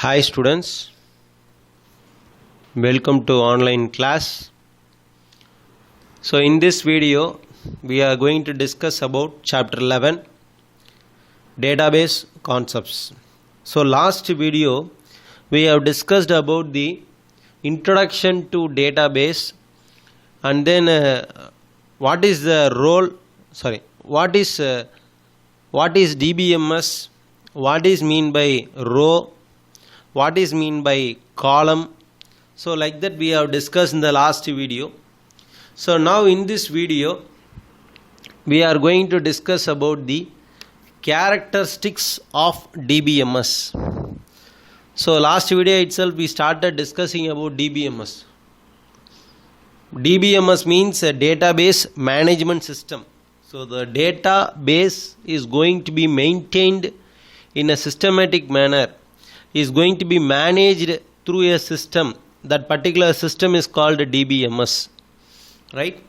Hi students, welcome to online class. So in this video we are going to discuss about chapter 11 database concepts. So last video we have discussed about the introduction to database and then what is the role, what is DBMS, what is mean by row, what is mean by column. So like that we have discussed in the last video. So now in this video we are going to discuss about the characteristics of DBMS. So last video itself we started discussing about DBMS. DBMS means a database management system. So the database is going to be maintained in a systematic manner, is going to be managed through a system. That particular system is called DBMS, right?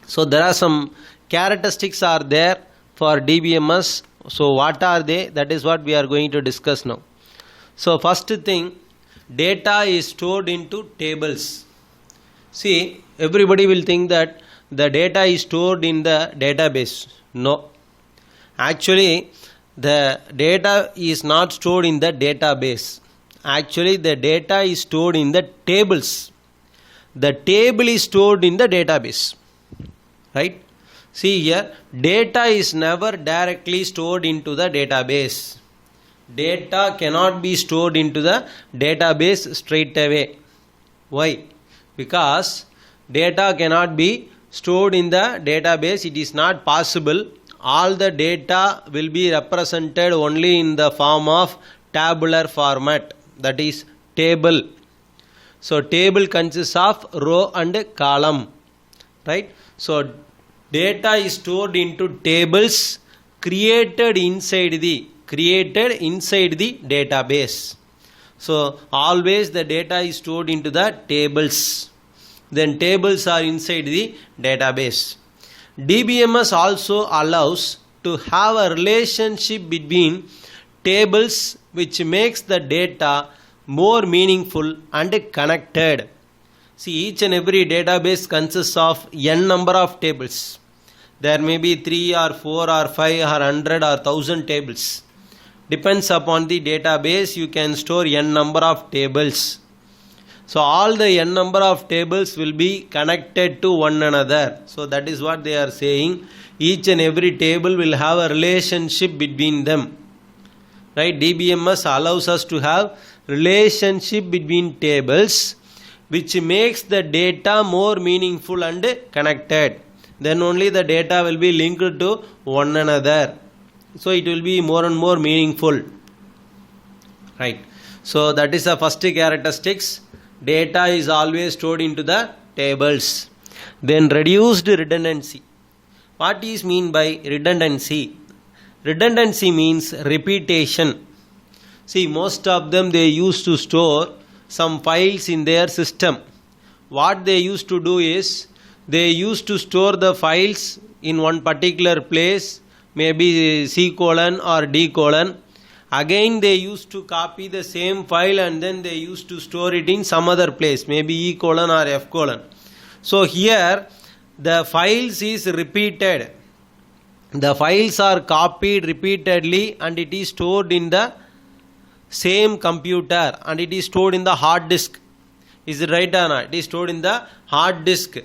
So there are some characteristics are there for DBMS. So what are they? That is what we are going to discuss now. So first thing, data is stored into tables. See, everybody will think that the data is stored in the database. No, actually the data is not stored in the database. Actually the data is stored in the tables. The table is stored in the database, right? See here, data is never directly stored into the database. Data cannot be stored into the database straight away. Why? Because data cannot be stored in the database. It is not possible. All the data will be represented only in the form of tabular format, that is table. So table consists of row and column, right? So data is stored into tables created inside the database. So always the data is stored into the tables. Then tables are inside the database. DBMS also allows to have a relationship between tables which makes the data more meaningful and connected. See, each and every database consists of n number of tables. There may be 3 or 4 or 5 or 100 or 1000 tables. Depends upon the database, you can store n number of tables. So all the n number of tables will be connected to one another. So that is what they are saying. Each and every table will have a relationship between them, right? DBMS allows us to have relationship between tables which makes the data more meaningful and connected. Then only the data will be linked to one another. So it will be more and more meaningful, right? So that is the first characteristics. Data is always stored into the tables. Then reduced redundancy. What is mean by redundancy? Redundancy means repetition. See, most of them they used to store some files in their system. What they used to do is they used to store the files in one particular place, maybe C colon or D colon. Again they used to copy the same file and then they used to store it in some other place, maybe E colon or F colon. So here the files is repeated. The files are copied repeatedly and it is stored in the same computer and it is stored in the hard disk. Is it right or not? It is stored in the hard disk.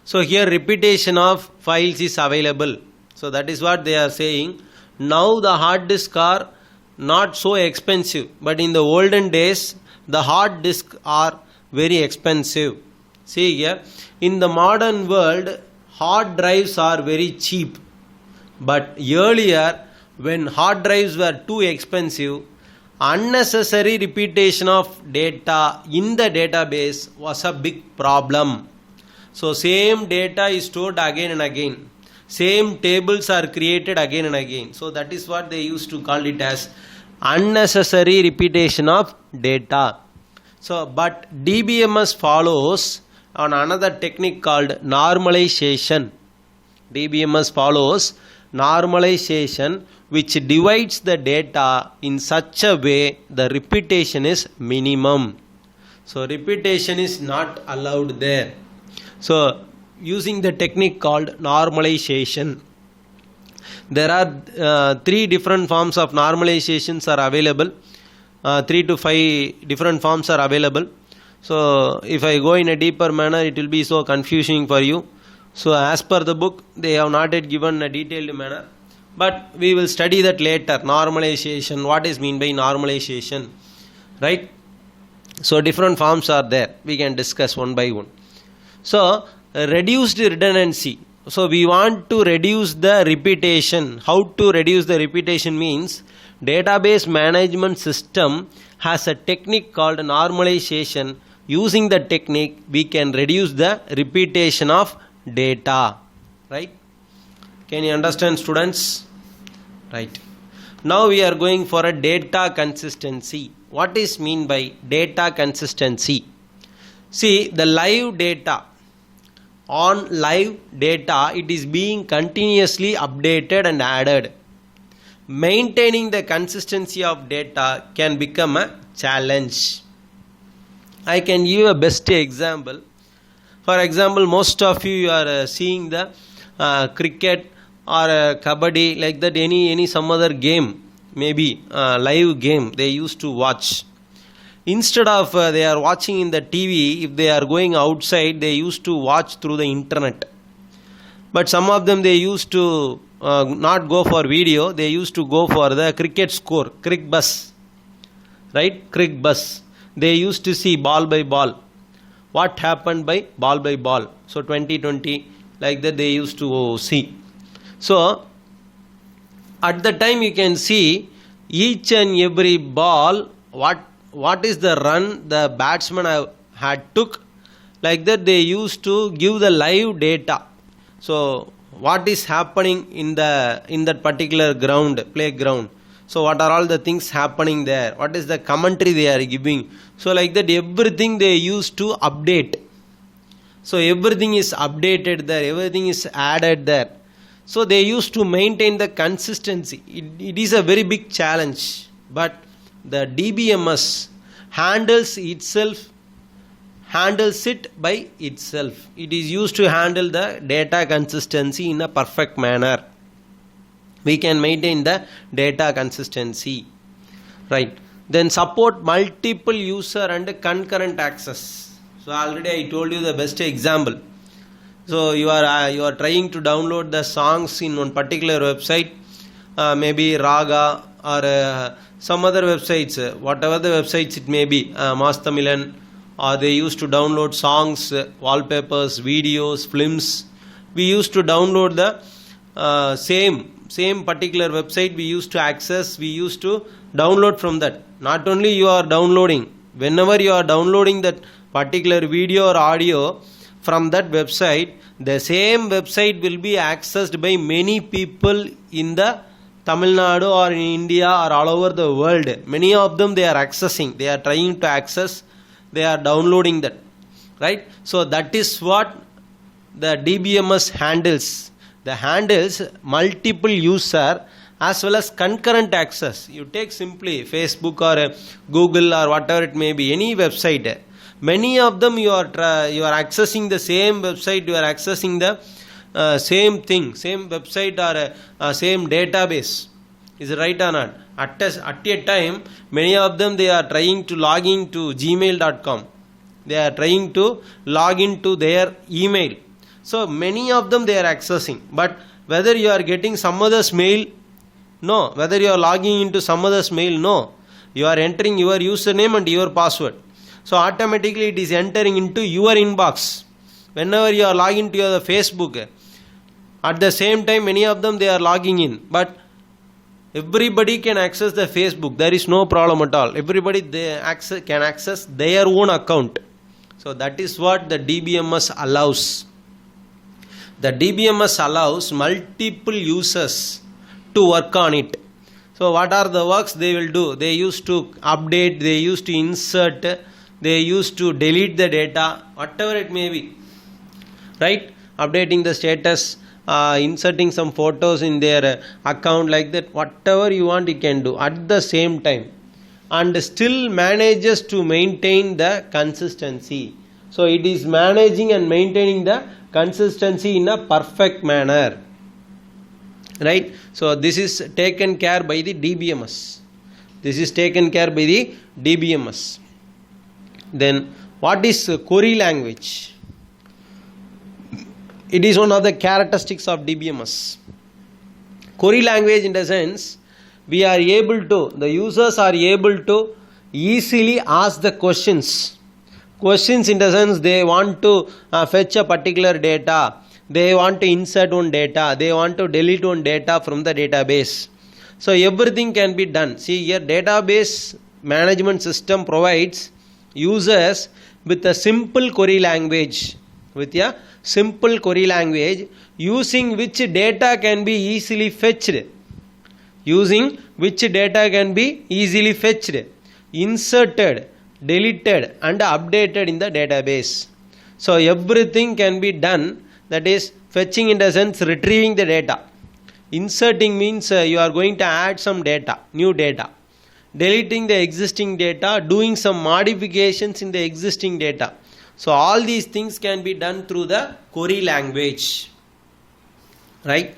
So here repetition of files is available. So that is what they are saying. Now the hard disk are not so expensive, but in the olden days the hard disk are very expensive. See here, in the modern world hard drives are very cheap, but earlier when hard drives were too expensive, unnecessary repetition of data in the database was a big problem. So same data is stored again and again. Same tables are created again and again. So that is what they used to call it as unnecessary repetition of data. So but DBMS follows on another technique called normalization. DBMS follows normalization which divides the data in such a way the repetition is minimum. So repetition is not allowed there. So using the technique called normalization. There are 3 different forms of normalizations are available. 3 to 5 different forms are available. So if I go in a deeper manner, it will be so confusing for you. So as per the book, they have not yet given a detailed manner. But we will study that later. Normalization. What is mean by normalization? Right? So different forms are there. We can discuss one by one. So reduced redundancy. So we want to reduce the repetition. How to reduce the repetition means database management system has a technique called normalization. Using the technique, we can reduce the repetition of data. Right? Can you understand, students? Right. Now we are going for a data consistency. What is mean by data consistency? See, the live data. On live data, it is being continuously updated and added. Maintaining the consistency of data can become a challenge. I can give a best example. For example, most of you are seeing the cricket or kabaddi, like that, any some other game, maybe live game they used to watch. Instead of they are watching in the TV, if they are going outside, they used to watch through the internet. But some of them, they used to not go for video, they used to go for the cricket score, cricket bus. Right? Cricket bus. They used to see ball by ball. What happened by ball by ball. So 2020, like that they used to see. So at the time you can see each and every ball, what is the run the batsman had took, like that they used to give the live data. So what is happening in that particular playground. So what are all the things happening there? What is the commentary they are giving? So like that everything they used to update. So everything is updated there, everything is added there. So they used to maintain the consistency. It is a very big challenge. But the DBMS handles it by itself. It is used to handle the data consistency in a perfect manner. We can maintain the data consistency. Right. Then support multiple user and concurrent access. So already I told you the best example. So you are trying to download the songs in one particular website, maybe Raga or some other websites, whatever the websites it may be, Mastamilan, or they used to download songs, wallpapers, videos, films. We used to download the same particular website we used to access, we used to download from that. Not only you are downloading, whenever you are downloading that particular video or audio from that website, the same website will be accessed by many people in the Tamil Nadu or in India or all over the world. Many of them they are accessing, they are trying to access, they are downloading that. Right? So that is what the DBMS handles. The handles multiple user as well as concurrent access. You take simply Facebook or Google or whatever it may be, any website. Many of them you are accessing the same website, you are accessing the same thing, same website or same database. Is it right or not? At a time, many of them they are trying to log in to gmail.com. They are trying to log into their email. So many of them they are accessing. But whether you are getting some other's mail, no. Whether you are logging into some other's mail, no. You are entering your username and your password. So automatically it is entering into your inbox. Whenever you are logging to your Facebook, at the same time many of them they are logging in. But everybody can access the Facebook. There is no problem at all. Everybody can access their own account. So that is what the DBMS allows. The DBMS allows multiple users to work on it. So what are the works they will do? They used to update, they used to insert, they used to delete the data, whatever it may be. Right? Updating the status, inserting some photos in their account, like that. Whatever you want you can do at the same time, and still manages to maintain the consistency. So it is managing and maintaining the consistency in a perfect manner, right? So this is taken care by the DBMS. This is taken care by the DBMS. Then what is query language? It is one of the characteristics of DBMS. Query language, in the sense, the users are able to easily ask the questions. Questions in the sense, they want to fetch a particular data, they want to insert one data, they want to delete one data from the database. So everything can be done. See here, database management system provides users with a simple query language, using which data can be easily fetched, inserted, deleted and updated in the database. So everything can be done, that is fetching in the sense retrieving the data. Inserting means you are going to add some data, new data. Deleting the existing data, doing some modifications in the existing data. So all these things can be done through the query language, right?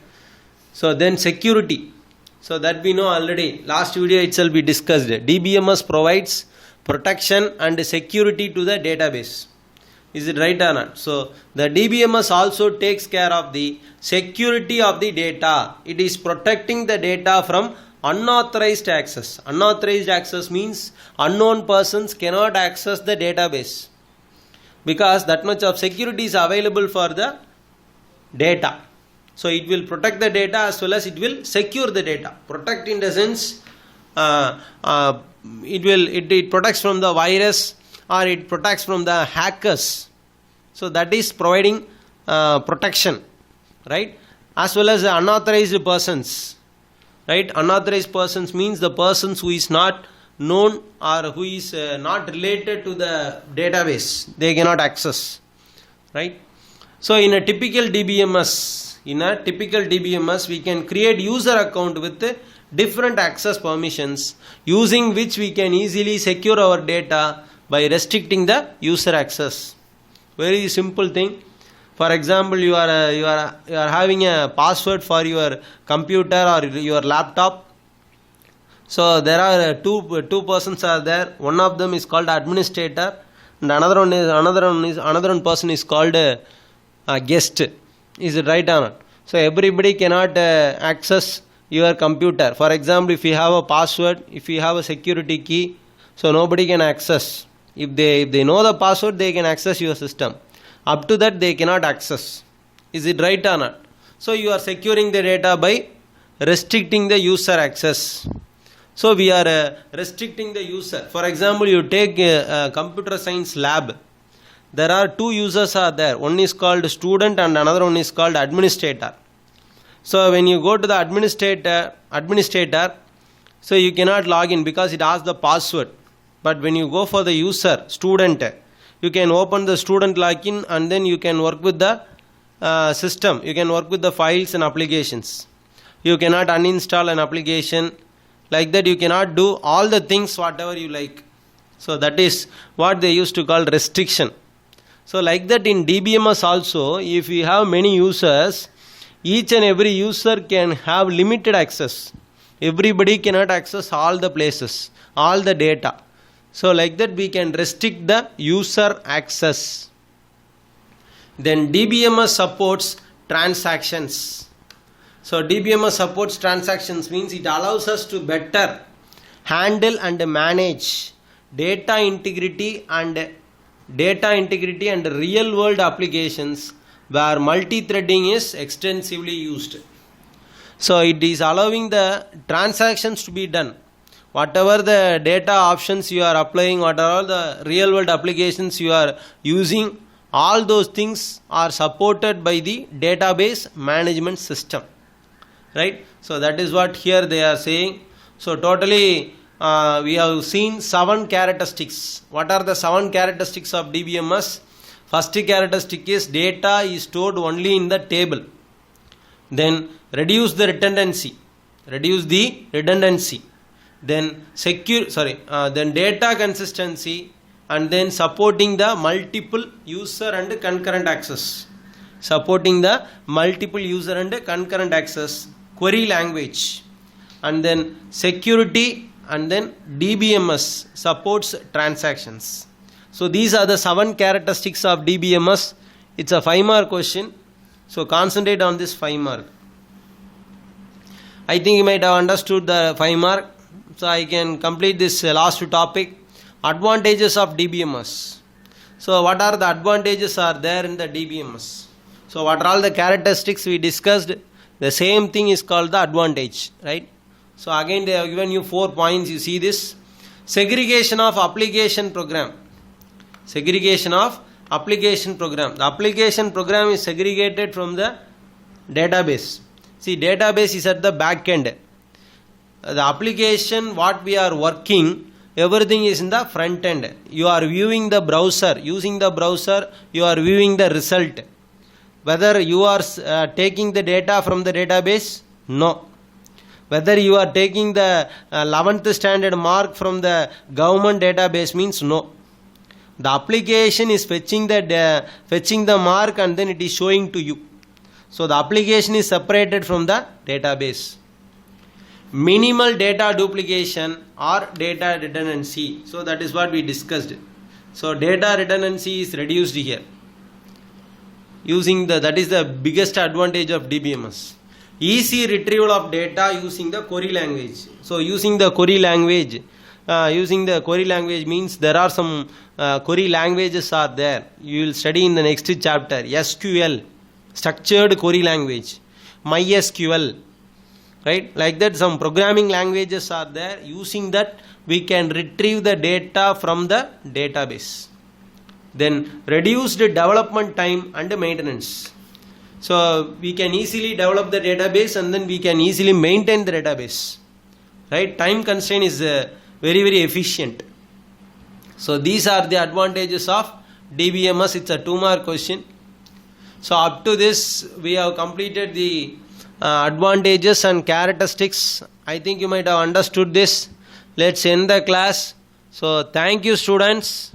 So then security. So that we know already. Last video itself we discussed it. DBMS provides protection and security to the database. Is it right or not? So the DBMS also takes care of the security of the data. It is protecting the data from unauthorized access. Unauthorized access means unknown persons cannot access the database, because that much of security is available for the data. So it will protect the data as well as it will secure the data. Protect in the sense it protects from the virus, or it protects from the hackers. So that is providing protection, right? As well as the unauthorized persons, right? Unauthorized persons means the persons who is not known or who is not related to the database, they cannot access, right? So in a typical DBMS, we can create user account with different access permissions, using which we can easily secure our data by restricting the user access. Very simple thing. For example, you are having a password for your computer or your laptop. So there are two persons are there. One of them is called administrator, and another person is called guest. Is it right or not? So everybody cannot access your computer. For example, if you have a password, if you have a security key, so nobody can access. If they know the password, they can access your system. Up to that, they cannot access. Is it right or not? So you are securing the data by restricting the user access. So we are restricting the user. For example, you take a computer science lab. There are two users are there. One is called student and another one is called administrator. So when you go to the administrator, so you cannot log in because it asks the password. But when you go for the user, student, you can open the student login and then you can work with the system. You can work with the files and applications. You cannot uninstall an application. Like that, you cannot do all the things whatever you like. So that is what they used to call restriction. So like that in DBMS also, if you have many users, each and every user can have limited access. Everybody cannot access all the places, all the data. So like that we can restrict the user access. Then DBMS supports transactions. So DBMS supports transactions means it allows us to better handle and manage data integrity and real world applications where multi-threading is extensively used. So it is allowing the transactions to be done. Whatever the data options you are applying, whatever all the real world applications you are using, all those things are supported by the database management system. Right? So that is what here they are saying. So totally we have seen 7 characteristics. What are the 7 characteristics of DBMS? First characteristic is data is stored only in the table. then reduce the redundancy, then then data consistency, and then supporting the multiple user and concurrent access, query language, and then security, and then DBMS supports transactions. So these are the 7 characteristics of DBMS. It's a 5-mark question, so concentrate on this 5 mark. I think you might have understood the 5 mark, so I can complete this last topic, advantages of DBMS. So what are the advantages are there in the DBMS? So what are all the characteristics we discussed? The same thing is called the advantage, right? So again they have given you 4 points. You see this: segregation of application program. The application program is segregated from the database. See, database is at the back end. The application what we are working, everything is in the front end. You are viewing the browser. Using the browser, you are viewing the result. Whether you are taking the data from the database? No. Whether you are taking the 11th standard mark from the government database means no. The application is fetching the mark and then it is showing to you. So the application is separated from the database. Minimal data duplication or data redundancy. So that is what we discussed. So data redundancy is reduced here. That is the biggest advantage of DBMS. Easy retrieval of data using the query language. So using the query language means there are some query languages are there. You will study in the next chapter. SQL, structured query language, MySQL, right? Like that, some programming languages are there. Using that, we can retrieve the data from the database. Then reduced development time and maintenance. So we can easily develop the database and then we can easily maintain the database, right? Time constraint is very, very efficient. So these are the advantages of DBMS. It's a 2-mark question. So up to this, we have completed the advantages and characteristics. I think you might have understood this. Let's end the class. So thank you, students.